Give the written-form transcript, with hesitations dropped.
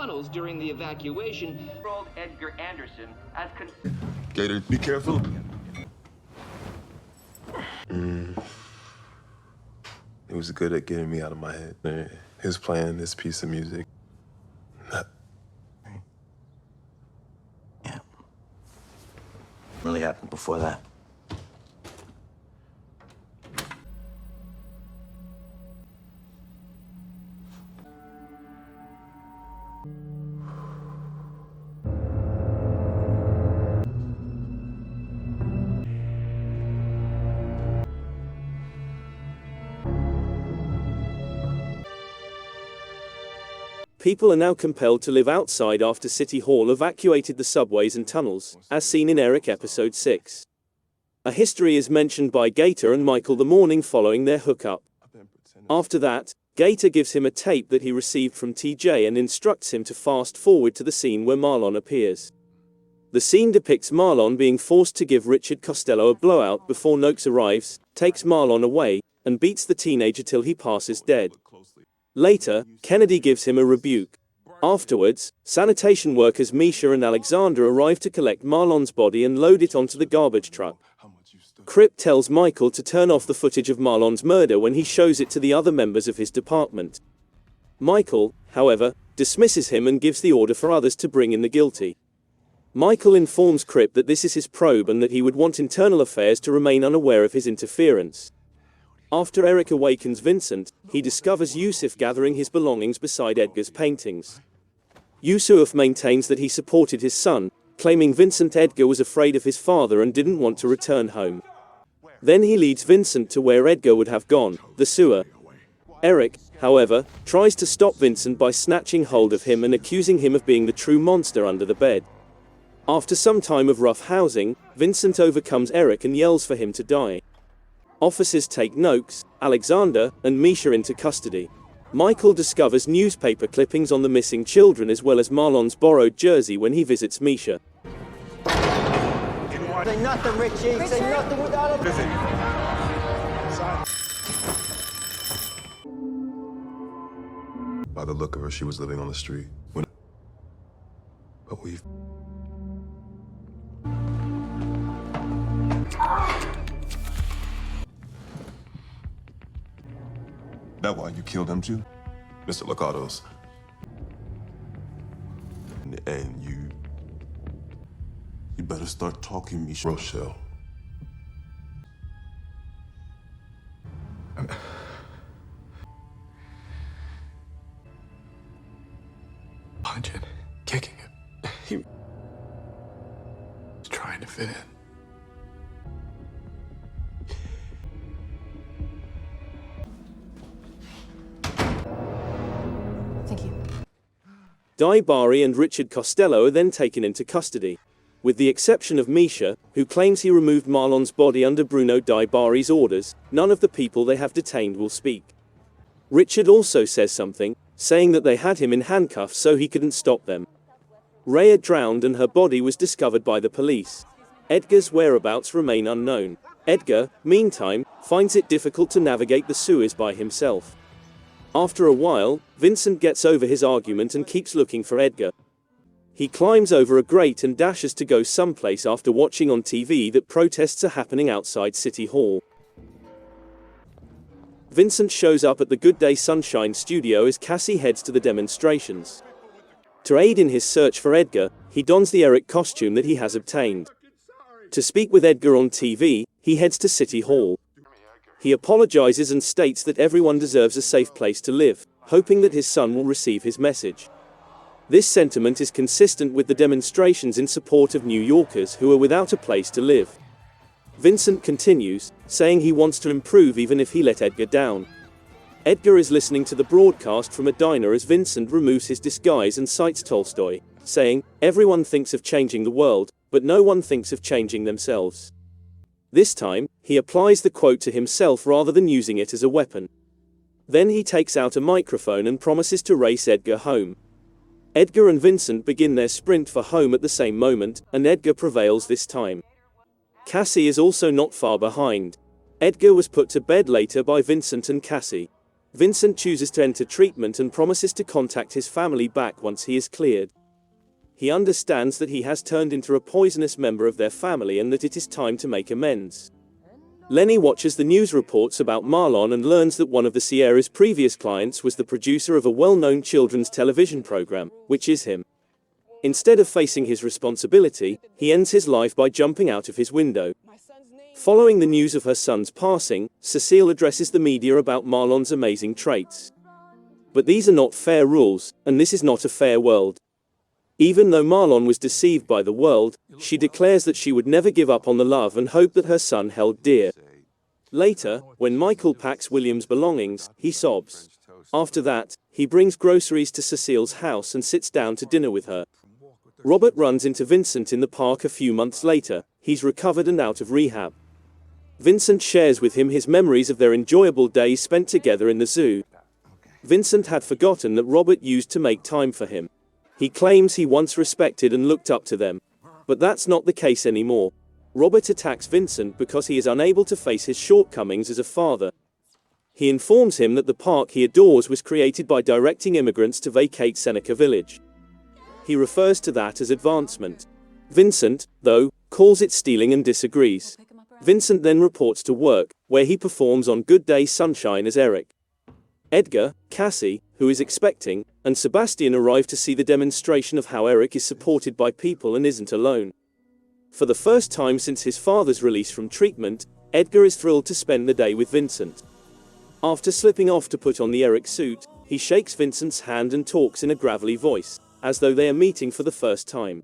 tunnels during the evacuation. Edgar Anderson as Gator, be careful. He was good at getting me out of my head. He was playing this piece of music. Yeah. Really happened before that. People are now compelled to live outside after City Hall evacuated the subways and tunnels, as seen in Eric Episode 6. A history is mentioned by Gator and Michael the morning following their hookup. After that, Gator gives him a tape that he received from TJ and instructs him to fast forward to the scene where Marlon appears. The scene depicts Marlon being forced to give Richard Costello a blowout before Noakes arrives, takes Marlon away, and beats the teenager till he passes dead. Later, Kennedy gives him a rebuke. Afterwards, sanitation workers Misha and Alexander arrive to collect Marlon's body and load it onto the garbage truck. Crip tells Michael to turn off the footage of Marlon's murder when he shows it to the other members of his department. Michael, however, dismisses him and gives the order for others to bring in the guilty. Michael informs Crip that this is his probe and that he would want Internal Affairs to remain unaware of his interference. After Eric awakens Vincent, he discovers Yusuf gathering his belongings beside Edgar's paintings. Yusuf maintains that he supported his son, claiming Vincent Edgar was afraid of his father and didn't want to return home. Then he leads Vincent to where Edgar would have gone, the sewer. Eric, however, tries to stop Vincent by snatching hold of him and accusing him of being the true monster under the bed. After some time of rough housing, Vincent overcomes Eric and yells for him to die. Officers take Noakes, Alexander, and Misha into custody. Michael discovers newspaper clippings on the missing children as well as Marlon's borrowed jersey when he visits Misha. Say nothing, Richie. Say nothing without him. By the look of her, she was living on the street. But we've... That why you killed him too? Mr. Locatos. And you better start talking, Misha. Rochelle. Punching, kicking him. He was trying to fit in. Dai Bari and Richard Costello are then taken into custody. With the exception of Misha, who claims he removed Marlon's body under Bruno Dai Bari's orders, none of the people they have detained will speak. Richard also says something, saying that they had him in handcuffs so he couldn't stop them. Rhea drowned and her body was discovered by the police. Edgar's whereabouts remain unknown. Edgar, meantime, finds it difficult to navigate the sewers by himself. After a while, Vincent gets over his argument and keeps looking for Edgar. He climbs over a grate and dashes to go someplace after watching on TV that protests are happening outside City Hall. Vincent shows up at the Good Day Sunshine studio as Cassie heads to the demonstrations. To aid in his search for Edgar, he dons the Eric costume that he has obtained. To speak with Edgar on TV, he heads to City Hall. He apologizes and states that everyone deserves a safe place to live, hoping that his son will receive his message. This sentiment is consistent with the demonstrations in support of New Yorkers who are without a place to live. Vincent continues, saying he wants to improve even if he let Edgar down. Edgar is listening to the broadcast from a diner as Vincent removes his disguise and cites Tolstoy, saying, "Everyone thinks of changing the world, but no one thinks of changing themselves." This time, he applies the quote to himself rather than using it as a weapon. Then he takes out a microphone and promises to race Edgar home. Edgar and Vincent begin their sprint for home at the same moment, and Edgar prevails this time. Cassie is also not far behind. Edgar was put to bed later by Vincent and Cassie. Vincent chooses to enter treatment and promises to contact his family back once he is cleared. He understands that he has turned into a poisonous member of their family and that it is time to make amends. Lenny watches the news reports about Marlon and learns that one of the Sierra's previous clients was the producer of a well-known children's television program, which is him. Instead of facing his responsibility, he ends his life by jumping out of his window. Following the news of her son's passing, Cecile addresses the media about Marlon's amazing traits. But these are not fair rules, and this is not a fair world. Even though Marlon was deceived by the world, she declares that she would never give up on the love and hope that her son held dear. Later, when Michael packs William's belongings, he sobs. After that, he brings groceries to Cecile's house and sits down to dinner with her. Robert runs into Vincent in the park a few months later. He's recovered and out of rehab. Vincent shares with him his memories of their enjoyable days spent together in the zoo. Vincent had forgotten that Robert used to make time for him. He claims he once respected and looked up to them. But that's not the case anymore. Robert attacks Vincent because he is unable to face his shortcomings as a father. He informs him that the park he adores was created by directing immigrants to vacate Seneca Village. He refers to that as advancement. Vincent, though, calls it stealing and disagrees. Vincent then reports to work, where he performs on Good Day Sunshine as Eric. Edgar, Cassie, who is expecting, and Sebastian arrive to see the demonstration of how Eric is supported by people and isn't alone. For the first time since his father's release from treatment, Edgar is thrilled to spend the day with Vincent. After slipping off to put on the Eric suit, he shakes Vincent's hand and talks in a gravelly voice, as though they are meeting for the first time.